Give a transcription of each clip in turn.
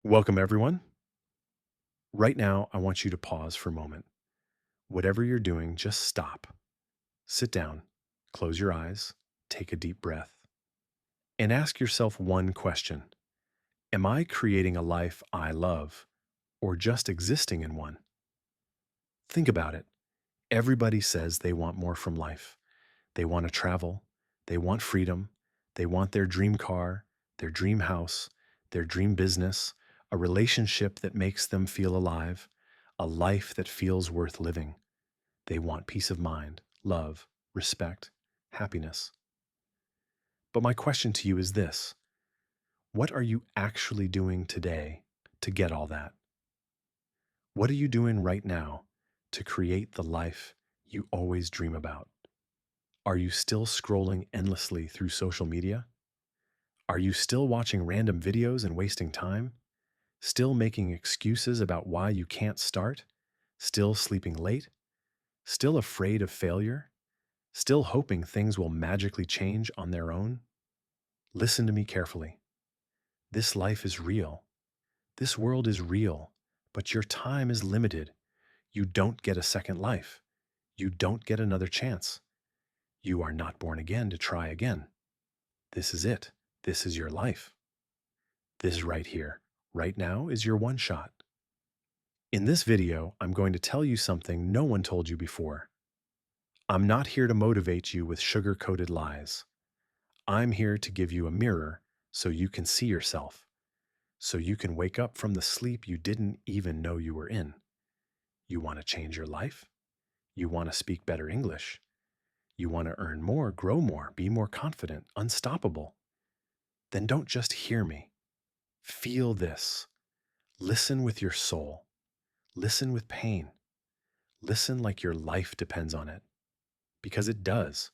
Welcome, everyone. Right now, I want you to pause for a moment. Whatever you're doing, just stop. Sit down, close your eyes, take a deep breath, and ask yourself one question. Am I creating a life I love or just existing in one? Think about it. Everybody says they want more from life. They want to travel, they want freedom, they want their dream car, their dream house, their dream business, a relationship that makes them feel alive, a life that feels worth living. They want peace of mind, love, respect, happiness. But my question to you is this: what are you actually doing today to get all that? What are you doing right now to create the life you always dream about? Are you still scrolling endlessly through social media? Are you still watching random videos and wasting time? Still making excuses about why you can't start? Still sleeping late? Still afraid of failure? Still hoping things will magically change on their own? Listen to me carefully. This life is real. This world is real, but your time is limited. You don't get a second life. You don't get another chance. You are not born again to try again. This is it. This is your life. This right here, right now, is your one shot. In this video, I'm going to tell you something no one told you before. I'm not here to motivate you with sugar-coated lies. I'm here to give you a mirror so you can see yourself, so you can wake up from the sleep you didn't even know you were in. You want to change your life? You want to speak better English? You want to earn more, grow more, be more confident, unstoppable? Then don't just hear me. Feel this. Listen with your soul. Listen with pain. Listen like your life depends on it, because it does.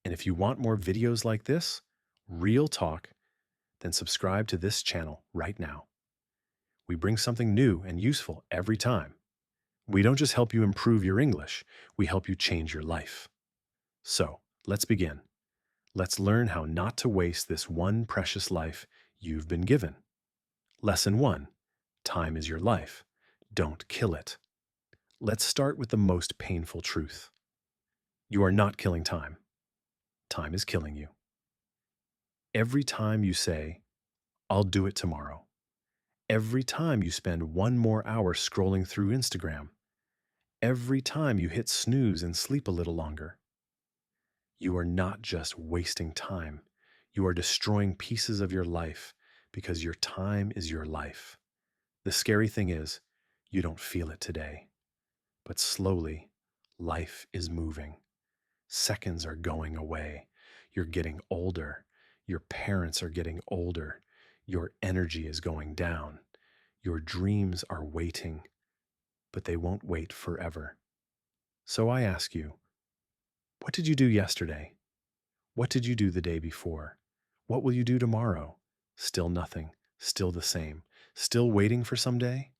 And if you want more videos like this, real talk, then subscribe to this channel right now. We bring something new and useful every time. We don't just help you improve your English, we help you change your life. So, let's begin. Let's learn how not to waste this one precious life you've been given. Lesson 1. Time is your life. Don't kill it. Let's start with the most painful truth. You are not killing time. Time is killing you. Every time you say, I'll do it tomorrow. Every time you spend one more hour scrolling through Instagram. Every time you hit snooze and sleep a little longer. You are not just wasting time. You are destroying pieces of your life because your time is your life. The scary thing is, you don't feel it today. But slowly, life is moving. Seconds are going away. You're getting older. Your parents are getting older. Your energy is going down. Your dreams are waiting, but they won't wait forever. So I ask you, what did you do yesterday? What did you do the day before? What will you do tomorrow? Still nothing. Still the same. Still waiting for someday?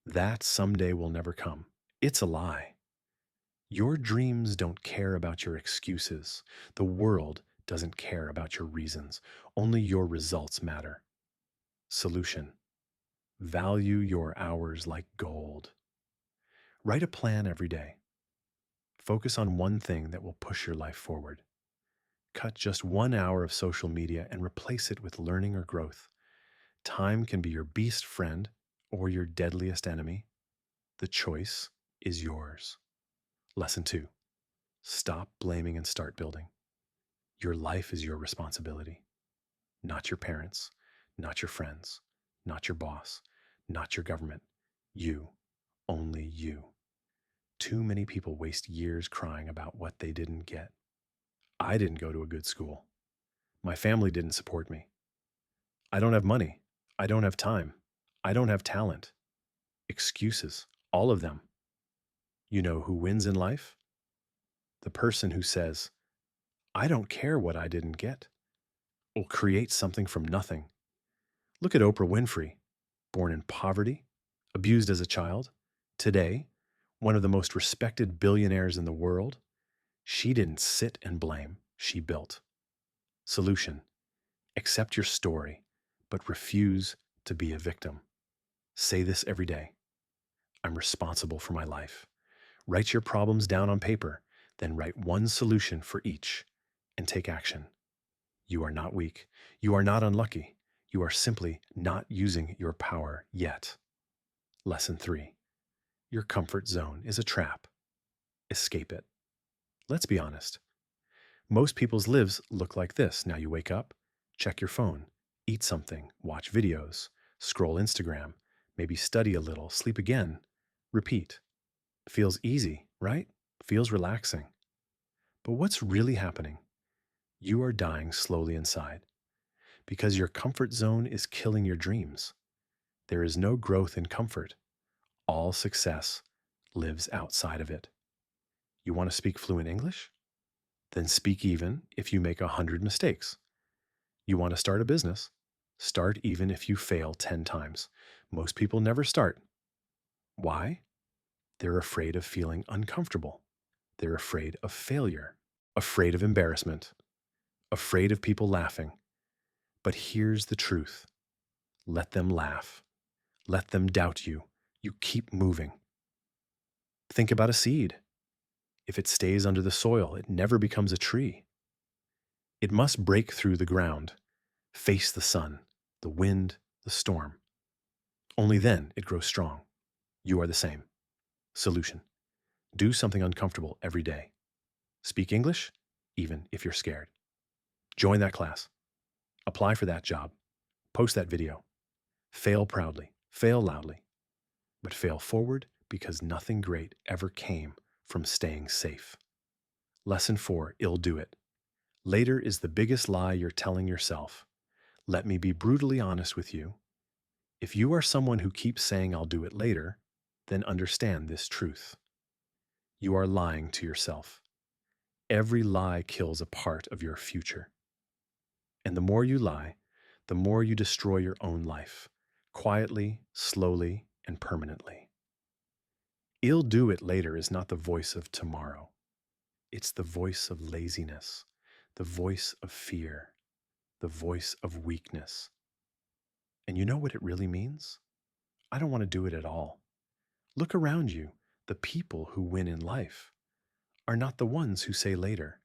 That someday will never come. It's a lie. Your dreams don't care about your excuses. The world doesn't care about your reasons. Only your results matter. Solution: value your hours like gold. Write a plan every day. Focus on one thing that will push your life forward. Cut just 1 hour of social media and replace it with learning or growth. Time can be your best friend or your deadliest enemy. The choice is yours. Lesson 2. Stop blaming and start building. Your life is your responsibility, not your parents, not your friends, not your boss, not your government. You, only you. Too many people waste years crying about what they didn't get. I didn't go to a good school. My family didn't support me. I don't have money. I don't have time. I don't have talent. Excuses, all of them. You know who wins in life? The person who says, I don't care what I didn't get, will create something from nothing. Look at Oprah Winfrey, born in poverty, abused as a child. Today, one of the most respected billionaires in the world. She didn't sit and blame, she built. Solution: accept your story, but refuse to be a victim. Say this every day: I'm responsible for my life. Write your problems down on paper, then write one solution for each and take action. You are not weak. You are not unlucky. You are simply not using your power yet. Lesson 3: your comfort zone is a trap. Escape it. Let's be honest. Most people's lives look like this. Now you wake up, check your phone, eat something, watch videos, scroll Instagram, maybe study a little, sleep again, repeat. Feels easy, right? Feels relaxing. But what's really happening? You are dying slowly inside because your comfort zone is killing your dreams. There is no growth in comfort. All success lives outside of it. You want to speak fluent English? Then speak even if you make 100 mistakes. You want to start a business? Start even if you fail 10 times. Most people never start. Why? They're afraid of feeling uncomfortable. They're afraid of failure, afraid of embarrassment, afraid of people laughing. But here's the truth: let them laugh, let them doubt you. You keep moving. Think about a seed. If it stays under the soil, it never becomes a tree. It must break through the ground, face the sun, the wind, the storm. Only then it grows strong. You are the same. Solution: do something uncomfortable every day. Speak English, even if you're scared. Join that class. Apply for that job. Post that video. Fail proudly. Fail loudly. But fail forward, because nothing great ever came from staying safe. Lesson 4: I'll do it. Later is the biggest lie you're telling yourself. Let me be brutally honest with you. If you are someone who keeps saying I'll do it later, then understand this truth: you are lying to yourself. Every lie kills a part of your future. And the more you lie, the more you destroy your own life, quietly, slowly, and permanently. I'll do it later is not the voice of tomorrow. It's the voice of laziness, the voice of fear, the voice of weakness. And you know what it really means? I don't want to do it at all. Look around you. The people who win in life are not the ones who say later.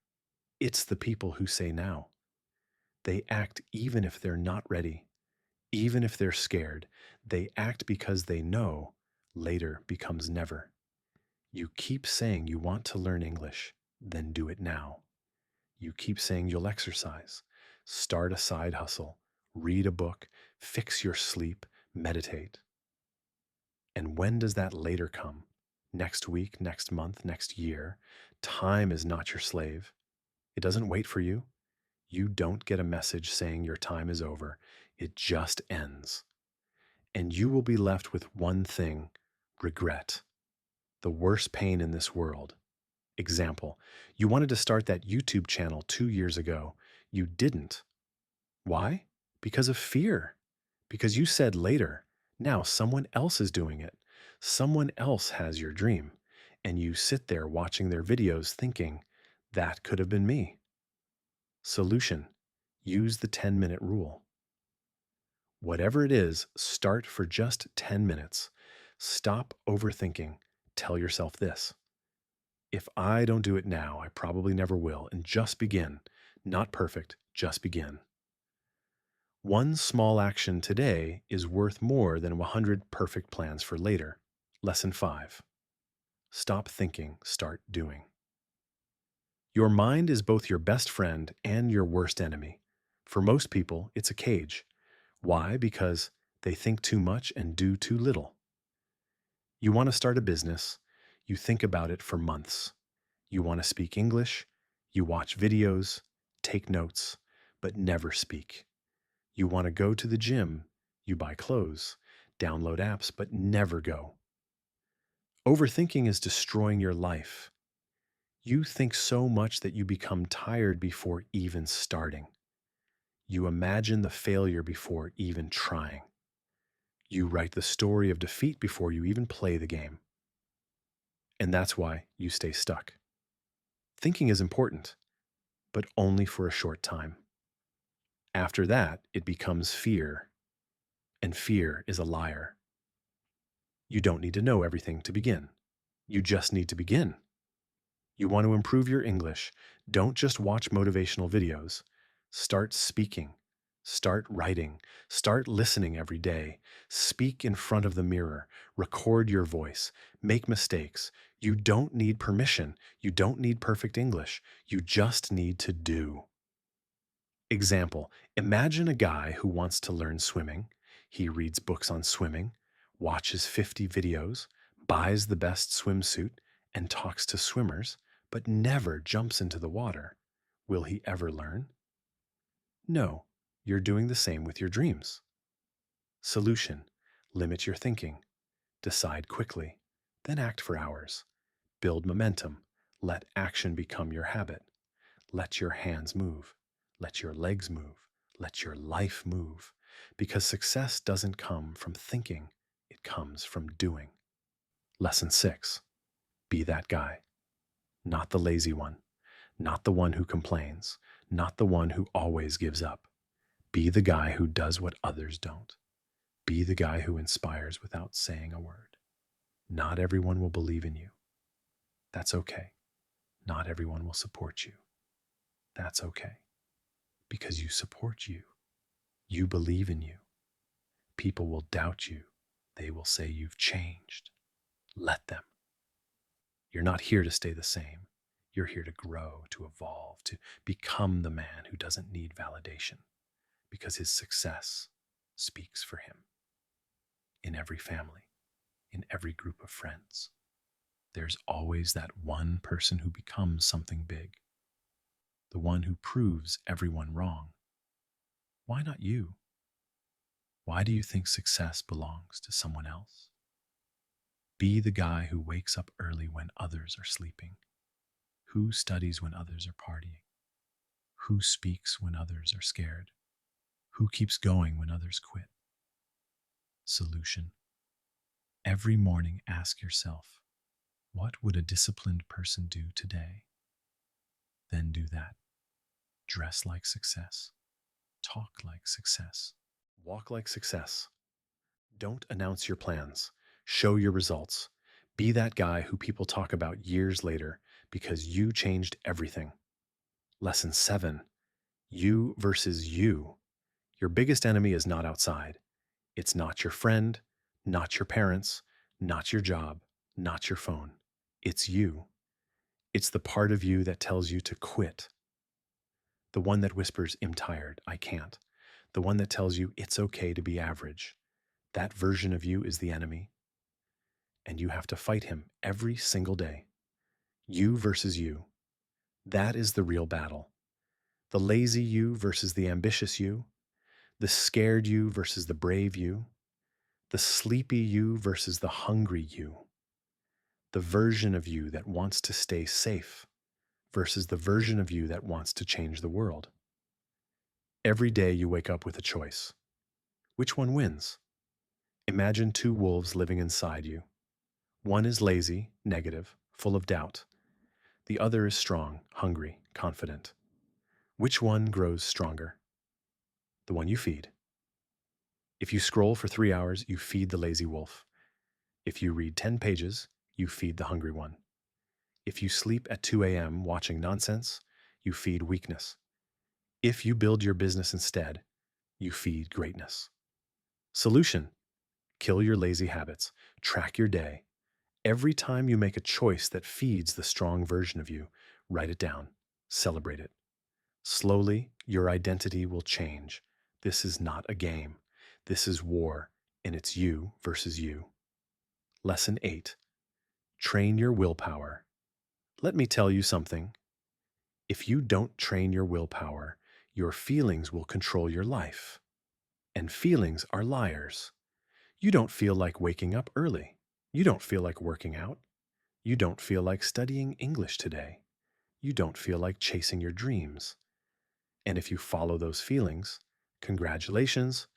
It's the people who say now. They act even if they're not ready, even if they're scared. They act because they know later becomes never. You keep saying you want to learn English, then do it now. You keep saying you'll exercise, start a side hustle, read a book, fix your sleep, meditate. And when does that later come? Next week, next month, next year? Time is not your slave. It doesn't wait for you. You don't get a message saying your time is over. It just ends. And you will be left with one thing: regret. The worst pain in this world. Example: you wanted to start that YouTube channel 2 years ago. You didn't. Why? Because of fear. Because you said later. Now someone else is doing it. Someone else has your dream. And you sit there watching their videos thinking, that could have been me. Solution: use the 10-minute rule. Whatever it is, start for just 10 minutes. Stop overthinking. Tell yourself this: if I don't do it now, I probably never will. And just begin. Not perfect, just begin. One small action today is worth more than 100 perfect plans for later. Lesson 5: stop thinking, start doing. Your mind is both your best friend and your worst enemy. For most people, it's a cage. Why? Because they think too much and do too little. You want to start a business, you think about it for months. You want to speak English, you watch videos, take notes, but never speak. You want to go to the gym, you buy clothes, download apps, but never go. Overthinking is destroying your life. You think so much that you become tired before even starting. You imagine the failure before even trying. You write the story of defeat before you even play the game. And that's why you stay stuck. Thinking is important, but only for a short time. After that, it becomes fear. and fear is a liar. You don't need to know everything to begin. You just need to begin. You want to improve your English. Don't just watch motivational videos. Start speaking. Start writing. Start listening every day. Speak in front of the mirror. Record your voice. Make mistakes. You don't need permission. You don't need perfect English. You just need to do. Example: imagine a guy who wants to learn swimming. He reads books on swimming, watches 50 videos, buys the best swimsuit, and talks to swimmers, but never jumps into the water. Will he ever learn? No, you're doing the same with your dreams. Solution: limit your thinking. Decide quickly, then act for hours. Build momentum. Let action become your habit. Let your hands move. Let your legs move. Let your life move. Because success doesn't come from thinking, it comes from doing. Lesson 6: be that guy. Not the lazy one. Not the one who complains. Not the one who always gives up. Be the guy who does what others don't. Be the guy who inspires without saying a word. Not everyone will believe in you. That's okay. Not everyone will support you. That's okay. Because you support you. You believe in you. People will doubt you. They will say you've changed. Let them. You're not here to stay the same. You're here to grow, to evolve, to become the man who doesn't need validation because his success speaks for him. In every family, in every group of friends, there's always that one person who becomes something big, the one who proves everyone wrong. Why not you? Why do you think success belongs to someone else? Be the guy who wakes up early when others are sleeping, who studies when others are partying, who speaks when others are scared, who keeps going when others quit. Solution: every morning ask yourself, what would a disciplined person do today? Then do that. Dress like success. Talk like success. Walk like success. Don't announce your plans. Show your results. Be that guy who people talk about years later because you changed everything. Lesson 7: you versus you. Your biggest enemy is not outside. It's not your friend, not your parents, not your job, not your phone. It's you. It's the part of you that tells you to quit. The one that whispers, I'm tired, I can't. The one that tells you it's okay to be average. That version of you is the enemy, and you have to fight him every single day. You versus you. That is the real battle. The lazy you versus the ambitious you. The scared you versus the brave you. The sleepy you versus the hungry you. The version of you that wants to stay safe versus the version of you that wants to change the world. Every day you wake up with a choice. Which one wins? Imagine two wolves living inside you. One is lazy, negative, full of doubt. The other is strong, hungry, confident. Which one grows stronger? The one you feed. If you scroll for 3 hours, you feed the lazy wolf. If you read 10 pages, you feed the hungry one. If you sleep at 2 a.m. watching nonsense, you feed weakness. If you build your business instead, you feed greatness. Solution: kill your lazy habits. Track your day. Every time you make a choice that feeds the strong version of you, write it down. Celebrate it. Slowly, your identity will change. This is not a game. This is war, and it's you versus you. Lesson 8: train your willpower. Let me tell you something. If you don't train your willpower, your feelings will control your life. And feelings are liars. You don't feel like waking up early. You don't feel like working out. You don't feel like studying English today. You don't feel like chasing your dreams. And if you follow those feelings, congratulations,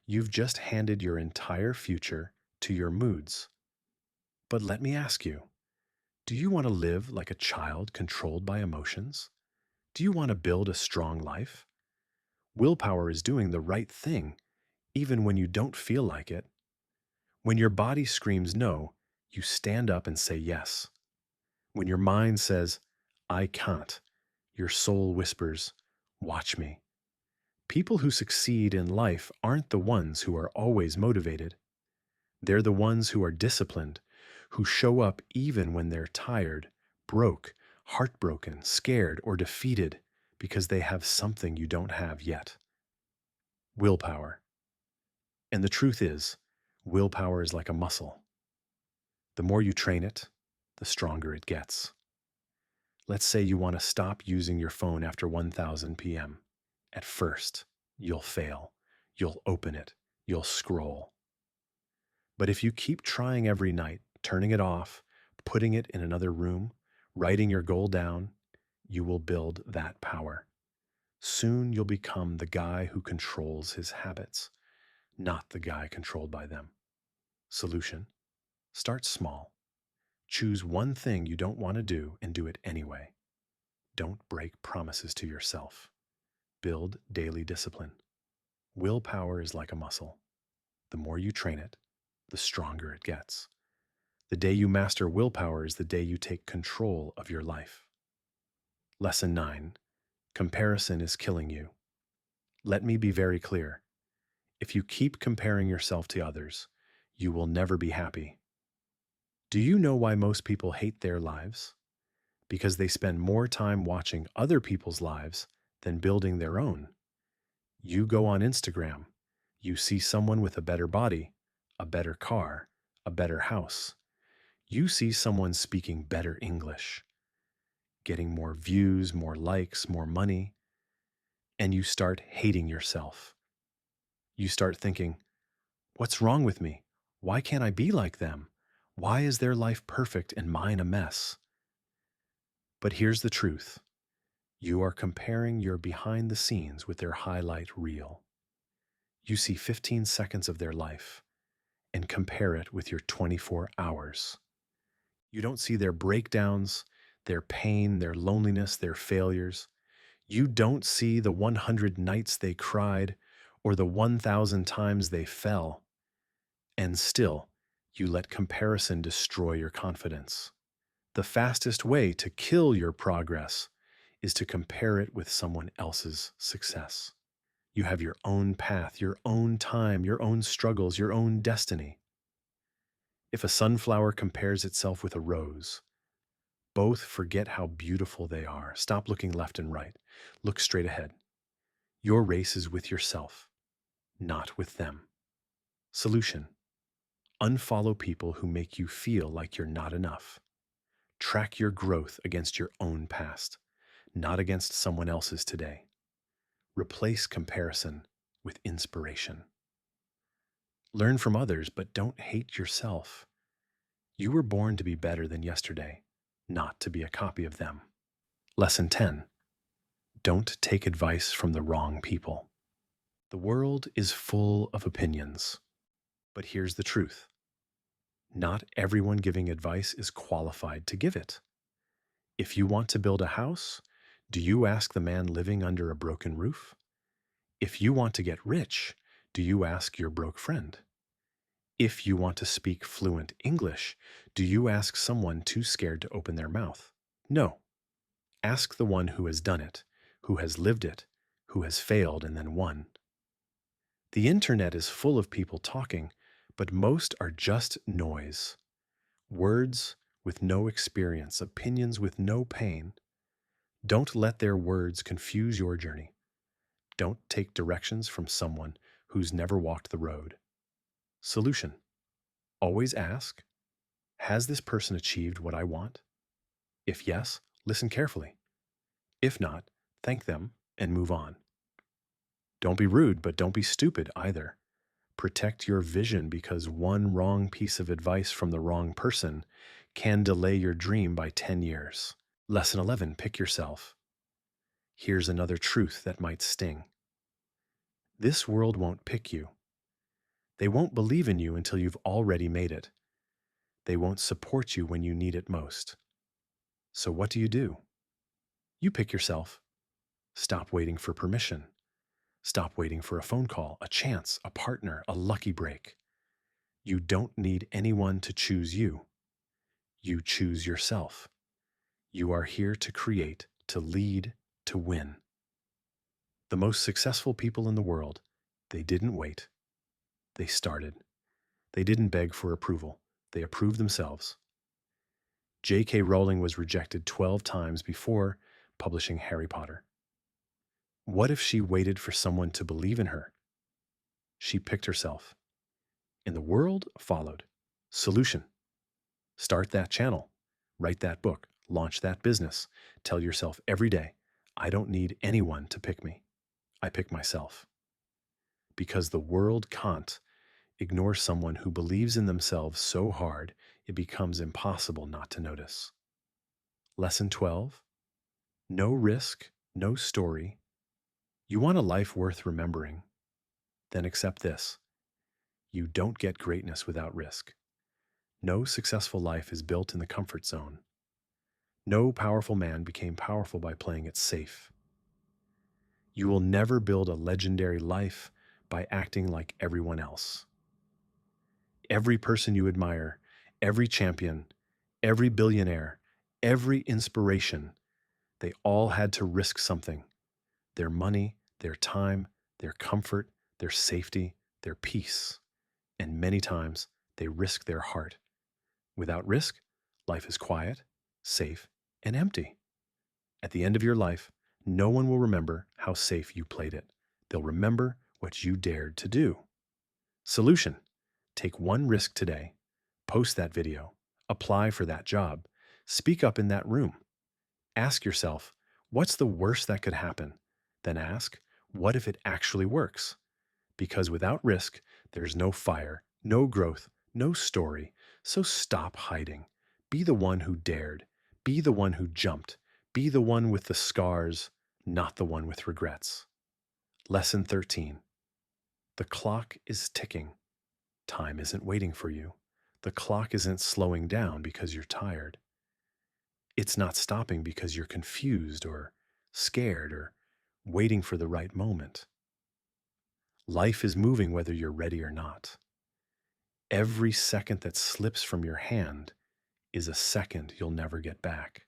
you've just handed your entire future to your moods. But let me ask you, do you want to live like a child controlled by emotions? Do you want to build a strong life? Willpower is doing the right thing, even when you don't feel like it. When your body screams no, you stand up and say yes. When your mind says, I can't, your soul whispers, watch me. People who succeed in life aren't the ones who are always motivated. They're the ones who are disciplined, who show up even when they're tired, broke, heartbroken, scared, or defeated because they have something you don't have yet: willpower. And the truth is, willpower is like a muscle. The more you train it, the stronger it gets. Let's say you want to stop using your phone after 1000 p.m. At first, you'll fail. You'll open it. You'll scroll. But if you keep trying every night, turning it off, putting it in another room, writing your goal down, you will build that power. Soon you'll become the guy who controls his habits, not the guy controlled by them. Solution: start small. Choose one thing you don't want to do and do it anyway. Don't break promises to yourself. Build daily discipline. Willpower is like a muscle. The more you train it, the stronger it gets. The day you master willpower is the day you take control of your life. Lesson 9. Comparison is killing you. Let me be very clear. If you keep comparing yourself to others, you will never be happy. Do you know why most people hate their lives? Because they spend more time watching other people's lives than building their own. You go on Instagram, you see someone with a better body, a better car, a better house. You see someone speaking better English, getting more views, more likes, more money, and you start hating yourself. You start thinking, what's wrong with me? Why can't I be like them? Why is their life perfect and mine a mess? But here's the truth. You are comparing your behind the scenes with their highlight reel. You see 15 seconds of their life and compare it with your 24 hours. You don't see their breakdowns, their pain, their loneliness, their failures. You don't see the 100 nights they cried or the 1,000 times they fell. And still, you let comparison destroy your confidence. The fastest way to kill your progress is to compare it with someone else's success. You have your own path, your own time, your own struggles, your own destiny. If a sunflower compares itself with a rose, both forget how beautiful they are. Stop looking left and right. Look straight ahead. Your race is with yourself, not with them. Solution: unfollow people who make you feel like you're not enough. Track your growth against your own past, not against someone else's today. Replace comparison with inspiration. Learn from others, but don't hate yourself. You were born to be better than yesterday, not to be a copy of them. Lesson 10. Don't take advice from the wrong people. The world is full of opinions, but here's the truth. Not everyone giving advice is qualified to give it. If you want to build a house, do you ask the man living under a broken roof? If you want to get rich, do you ask your broke friend? If you want to speak fluent English, do you ask someone too scared to open their mouth? No. Ask the one who has done it, who has lived it, who has failed and then won. The internet is full of people talking, but most are just noise. Words with no experience, opinions with no pain. Don't let their words confuse your journey. Don't take directions from someone who's never walked the road. Solution: always ask, has this person achieved what I want? If yes, listen carefully. If not, thank them and move on. Don't be rude, but don't be stupid either. Protect your vision, because one wrong piece of advice from the wrong person can delay your dream by 10 years. Lesson 11, pick yourself. Here's another truth that might sting. This world won't pick you. They won't believe in you until you've already made it. They won't support you when you need it most. So what do? You pick yourself. Stop waiting for permission. Stop waiting for a phone call, a chance, a partner, a lucky break. You don't need anyone to choose you. You choose yourself. You are here to create, to lead, to win. The most successful people in the world, they didn't wait. They started. They didn't beg for approval. They approved themselves. J.K. Rowling was rejected 12 times before publishing Harry Potter. What if she waited for someone to believe in her? She picked herself, and the world followed. Solution: start that channel, write that book, launch that business. Tell yourself every day, I don't need anyone to pick me. I pick myself. Because the world can't ignore someone who believes in themselves so hard it becomes impossible not to notice. Lesson 12: no risk, no story. You want a life worth remembering? Then accept this: you don't get greatness without risk. No successful life is built in the comfort zone. No powerful man became powerful by playing it safe. You will never build a legendary life by acting like everyone else. Every person you admire, every champion, every billionaire, every inspiration, they all had to risk something: their money, their time, their comfort, their safety, their peace. And many times they risk their heart. Without risk, life is quiet, safe, and empty. At the end of your life, no one will remember how safe you played it. They'll remember what you dared to do. Solution: take one risk today. Post that video. Apply for that job. Speak up in that room. Ask yourself, what's the worst that could happen? Then ask, what if it actually works? Because without risk, there's no fire, no growth, no story. So stop hiding. Be the one who dared. Be the one who jumped. Be the one with the scars, not the one with regrets. Lesson 13. The clock is ticking. Time isn't waiting for you. The clock isn't slowing down because you're tired. It's not stopping because you're confused or scared or waiting for the right moment. Life is moving whether you're ready or not. Every second that slips from your hand is a second you'll never get back.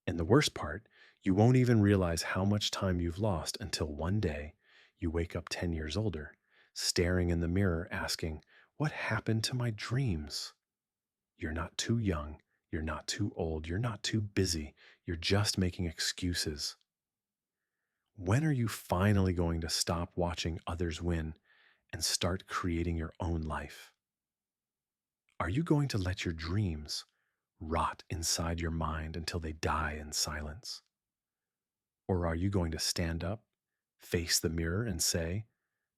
And the worst part, you won't even realize how much time you've lost until one day you wake up 10 years older, staring in the mirror asking, what happened to my dreams? You're not too young, you're not too old, you're not too busy, you're just making excuses. When are you finally going to stop watching others win and start creating your own life? Are you going to let your dreams rot inside your mind until they die in silence? Or are you going to stand up, face the mirror, and say,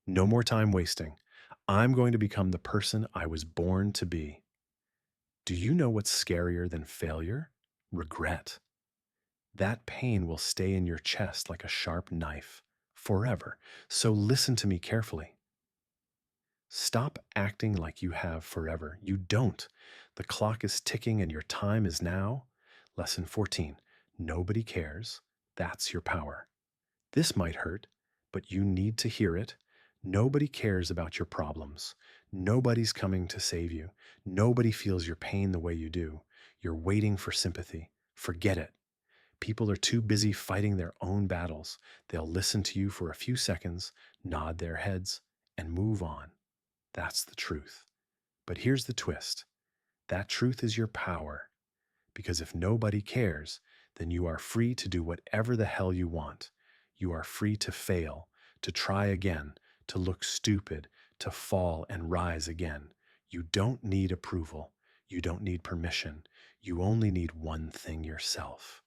no more time wasting. I'm going to become the person I was born to be? Do you know what's scarier than failure? Regret. That pain will stay in your chest like a sharp knife forever. So listen to me carefully. Stop acting like you have forever. You don't. The clock is ticking and your time is now. Lesson 14. Nobody cares. That's your power. This might hurt, but you need to hear it. Nobody cares about your problems. Nobody's coming to save you. Nobody feels your pain the way you do. You're waiting for sympathy. Forget it. People are too busy fighting their own battles. They'll listen to you for a few seconds, nod their heads, and move on. That's the truth. But here's the twist. That truth is your power. Because if nobody cares, then you are free to do whatever the hell you want. You are free to fail, to try again, to look stupid, to fall and rise again. You don't need approval. You don't need permission. You only need one thing: yourself.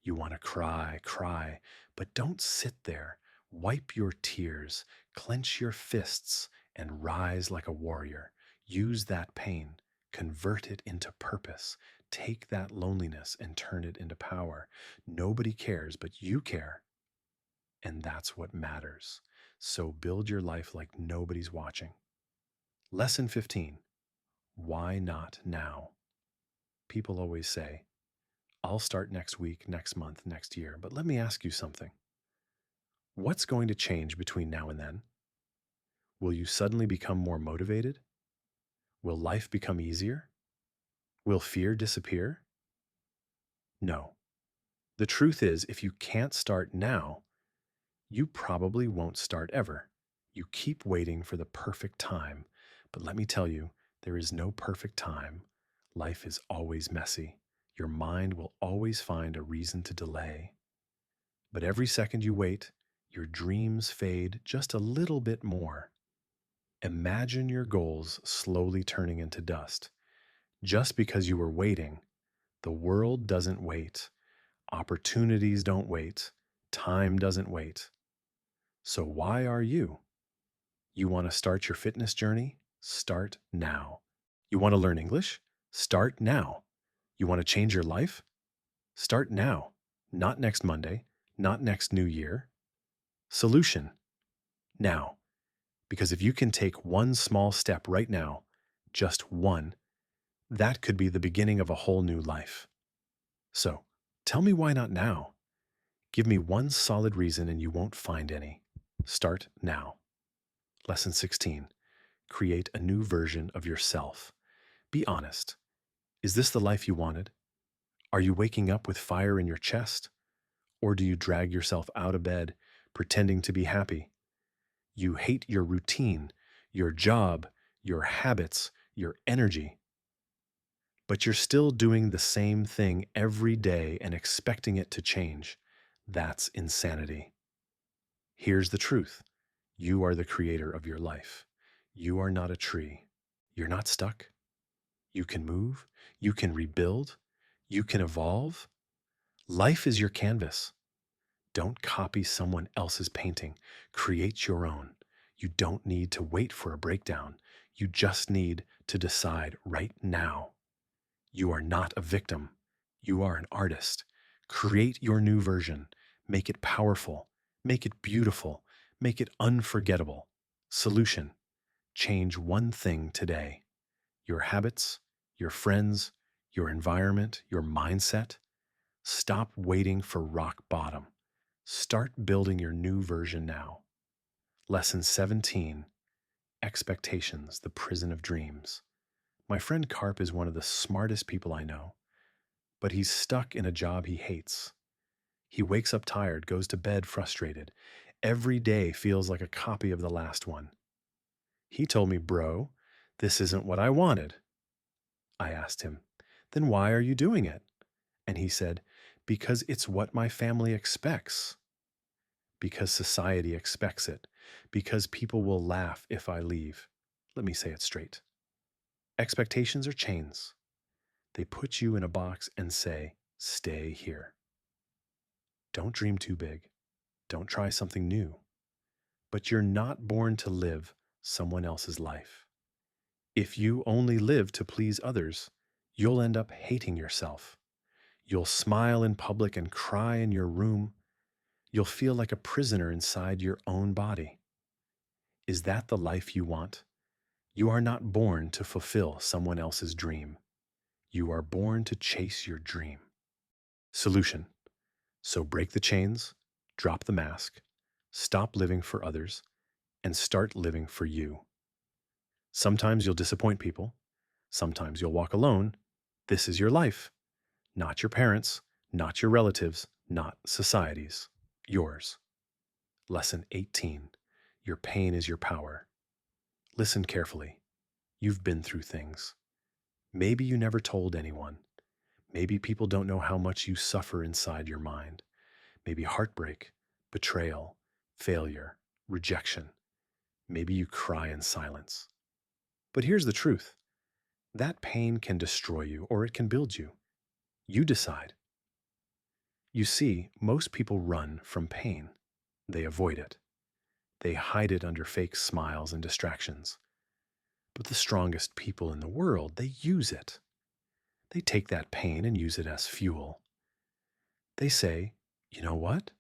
You want to cry, cry, but don't sit there. Wipe your tears, clench your fists, and rise like a warrior. Use that pain, convert it into purpose. Take that loneliness and turn it into power. Nobody cares, but you care. And that's what matters. So build your life like nobody's watching. Lesson 15. Why not now? People always say, I'll start next week, next month, next year. But let me ask you something. What's going to change between now and then? Will you suddenly become more motivated? Will life become easier? Will fear disappear? No. The truth is, if you can't start now, you probably won't start ever. You keep waiting for the perfect time. But let me tell you, there is no perfect time. Life is always messy. Your mind will always find a reason to delay. But every second you wait, your dreams fade just a little bit more. Imagine your goals slowly turning into dust. Just because you were waiting, the world doesn't wait. Opportunities don't wait. Time doesn't wait. So why are you? You want to start your fitness journey? Start now. You want to learn English? Start now. You want to change your life? Start now. Not next Monday, not next New Year. Solution now. Because if you can take one small step right now, just one, that could be the beginning of a whole new life. So tell me why not now? Give me one solid reason and you won't find any. Start now. Lesson 16. Create a new version of yourself. Be honest. Is this the life you wanted? Are you waking up with fire in your chest? Or do you drag yourself out of bed pretending to be happy? You hate your routine, your job, your habits, your energy. But you're still doing the same thing every day and expecting it to change. That's insanity. Here's the truth. You are the creator of your life. You are not a tree. You're not stuck. You can move. You can rebuild. You can evolve. Life is your canvas. Don't copy someone else's painting. Create your own. You don't need to wait for a breakdown. You just need to decide right now. You are not a victim. You are an artist. Create your new version. Make it powerful. Make it beautiful. Make it unforgettable. Solution. Change one thing today. Your habits, your friends, your environment, your mindset. Stop waiting for rock bottom. Start building your new version now. Lesson 17. Expectations, the prison of dreams. My friend Carp is one of the smartest people I know, but he's stuck in a job he hates. He wakes up tired, goes to bed frustrated. Every day feels like a copy of the last one. He told me, "Bro, this isn't what I wanted." I asked him, "Then why are you doing it?" And he said, "Because it's what my family expects. Because society expects it. Because people will laugh if I leave." Let me say it straight. Expectations are chains. They put you in a box and say, "Stay here." Don't dream too big. Don't try something new. But you're not born to live someone else's life. If you only live to please others, you'll end up hating yourself. You'll smile in public and cry in your room. You'll feel like a prisoner inside your own body. Is that the life you want? You are not born to fulfill someone else's dream. You are born to chase your dream. Solution. So break the chains, drop the mask, stop living for others, and start living for you. Sometimes you'll disappoint people. Sometimes you'll walk alone. This is your life. Not your parents, not your relatives, not society's. Yours. Lesson 18. Your pain is your power. Listen carefully. You've been through things. Maybe you never told anyone. Maybe people don't know how much you suffer inside your mind. Maybe heartbreak, betrayal, failure, rejection. Maybe you cry in silence. But here's the truth. That pain can destroy you or it can build you. You decide. You see, most people run from pain. They avoid it. They hide it under fake smiles and distractions. But the strongest people in the world, they use it. They take that pain and use it as fuel. They say, "You know what?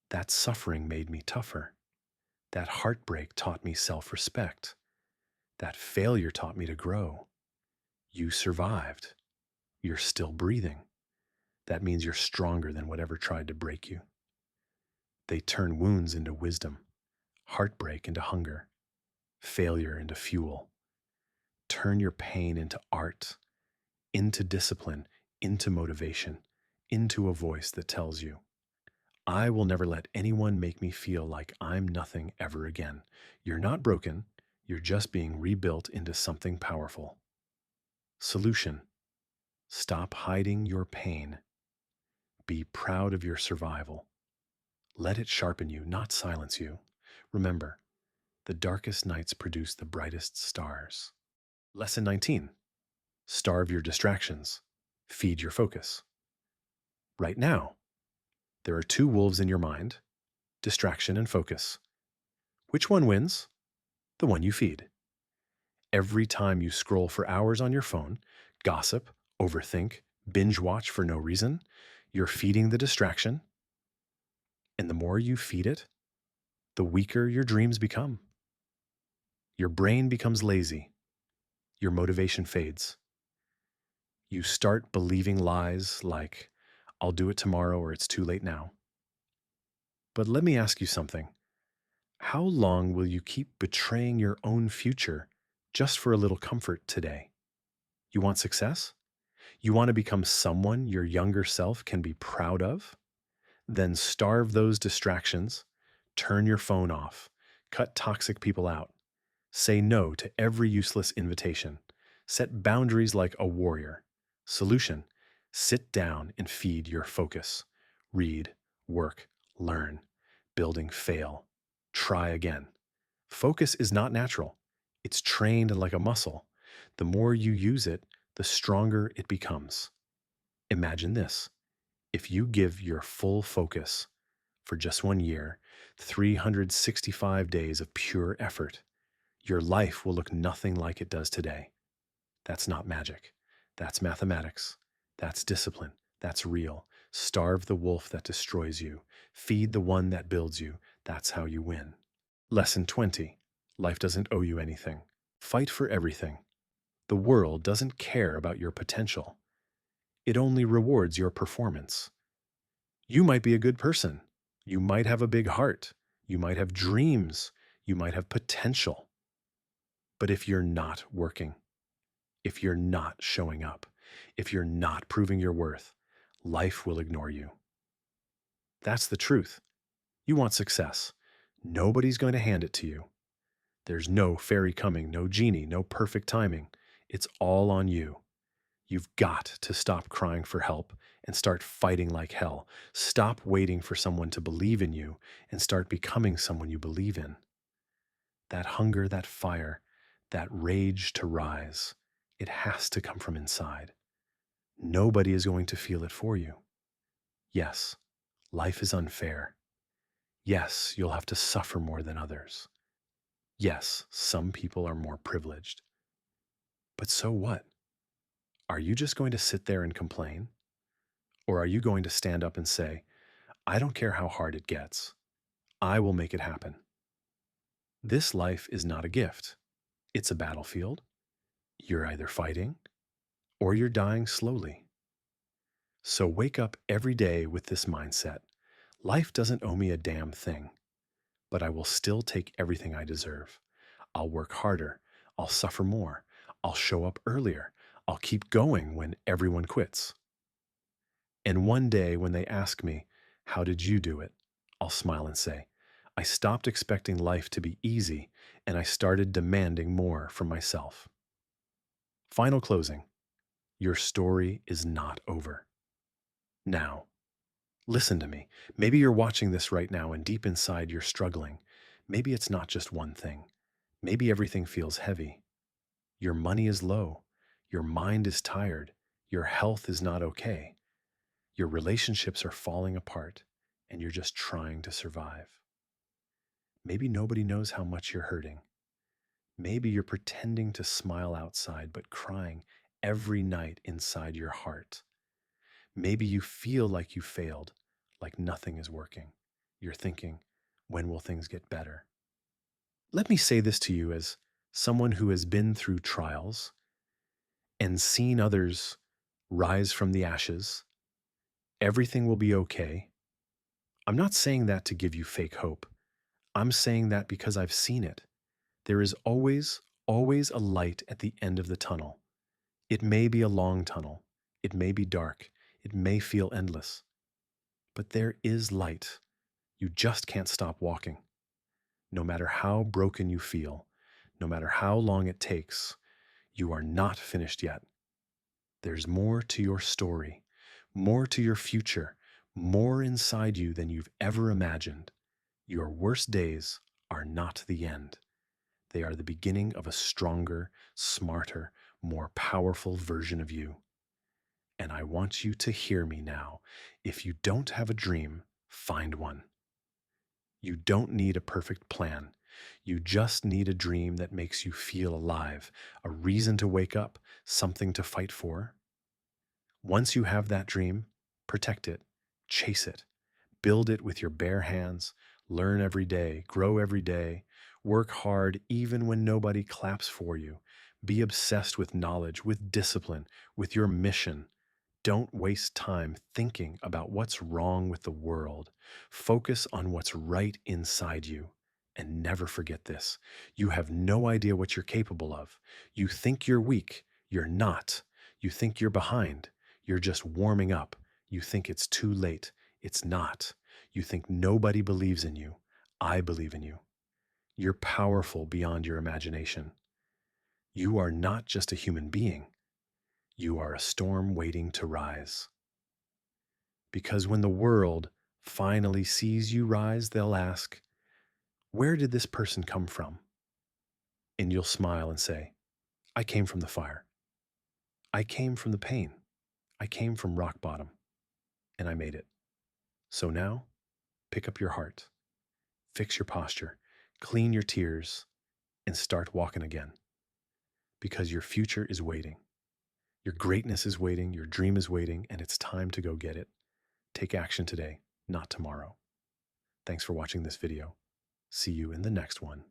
That suffering made me tougher. That heartbreak taught me self-respect. That failure taught me to grow. You survived. You're still breathing. That means you're stronger than whatever tried to break you." They turn wounds into wisdom, heartbreak into hunger, failure into fuel. Turn your pain into art, into discipline, into motivation, into a voice that tells you, I will never let anyone make me feel like I'm nothing ever again. You're not broken, you're just being rebuilt into something powerful. Solution: stop hiding your pain. Be proud of your survival. Let it sharpen you, not silence you. Remember, the darkest nights produce the brightest stars. Lesson 19: starve your distractions, feed your focus. Right now, there are two wolves in your mind: distraction and focus. Which one wins? The one you feed. Every time you scroll for hours on your phone, gossip, overthink, binge watch for no reason, you're feeding the distraction. And the more you feed it, the weaker your dreams become. Your brain becomes lazy. Your motivation fades. You start believing lies like, I'll do it tomorrow or it's too late now. But let me ask you something. How long will you keep betraying your own future just for a little comfort today? You want success? You want to become someone your younger self can be proud of? Then starve those distractions, turn your phone off, cut toxic people out, say no to every useless invitation, set boundaries like a warrior. Solution: sit down and feed your focus. Read, work, learn, building, fail, try again. Focus is not natural. It's trained like a muscle. The more you use it, the stronger it becomes. Imagine this: if you give your full focus for just 1 year, 365 days of pure effort, your life will look nothing like it does today. That's not magic. That's mathematics. That's discipline. That's real. Starve the wolf that destroys you. Feed the one that builds you. That's how you win. Lesson 20. Life doesn't owe you anything. Fight for everything. The world doesn't care about your potential. It only rewards your performance. You might be a good person. You might have a big heart. You might have dreams. You might have potential. But if you're not working, if you're not showing up, if you're not proving your worth, life will ignore you. That's the truth. You want success. Nobody's going to hand it to you. There's no fairy coming, no genie, no perfect timing. It's all on you. You've got to stop crying for help and start fighting like hell. Stop waiting for someone to believe in you and start becoming someone you believe in. That hunger, that fire, that rage to rise, it has to come from inside. Nobody is going to feel it for you. Yes, life is unfair. Yes, you'll have to suffer more than others. Yes, some people are more privileged. But so what? Are you just going to sit there and complain? Or are you going to stand up and say, I don't care how hard it gets. I will make it happen. This life is not a gift. It's a battlefield. You're either fighting or you're dying slowly. So wake up every day with this mindset. Life doesn't owe me a damn thing, but I will still take everything I deserve. I'll work harder. I'll suffer more. I'll show up earlier. I'll keep going when everyone quits. And one day when they ask me, how did you do it? I'll smile and say, I stopped expecting life to be easy and I started demanding more from myself. Final closing. Your story is not over. Now, listen to me. Maybe you're watching this right now and deep inside you're struggling. Maybe it's not just one thing. Maybe everything feels heavy. Your money is low. Your mind is tired. Your health is not okay. Your relationships are falling apart and you're just trying to survive. Maybe nobody knows how much you're hurting. Maybe you're pretending to smile outside but crying every night inside your heart. Maybe you feel like you failed, like nothing is working. You're thinking, when will things get better? Let me say this to you as someone who has been through trials and seen others rise from the ashes. Everything will be okay. I'm not saying that to give you fake hope. I'm saying that because I've seen it. There is always, always a light at the end of the tunnel. It may be a long tunnel. It may be dark. It may feel endless. But there is light. You just can't stop walking. No matter how broken you feel, no matter how long it takes, you are not finished yet. There's more to your story, more to your future, more inside you than you've ever imagined. Your worst days are not the end. They are the beginning of a stronger, smarter, more powerful version of you. And I want you to hear me now. If you don't have a dream, find one. You don't need a perfect plan. You just need a dream that makes you feel alive, a reason to wake up, something to fight for. Once you have that dream, protect it, chase it, build it with your bare hands, learn every day, grow every day, work hard even when nobody claps for you. Be obsessed with knowledge, with discipline, with your mission. Don't waste time thinking about what's wrong with the world. Focus on what's right inside you. And never forget this. You have no idea what you're capable of. You think you're weak. You're not. You think you're behind. You're just warming up. You think it's too late. It's not. You think nobody believes in you. I believe in you. You're powerful beyond your imagination. You are not just a human being. You are a storm waiting to rise. Because when the world finally sees you rise, they'll ask, "Where did this person come from?" And you'll smile and say, "I came from the fire. I came from the pain. I came from rock bottom, and I made it. So now, pick up your heart, fix your posture, clean your tears, and start walking again. Because your future is waiting. Your greatness is waiting. Your dream is waiting, and it's time to go get it. Take action today, not tomorrow." Thanks for watching this video. See you in the next one.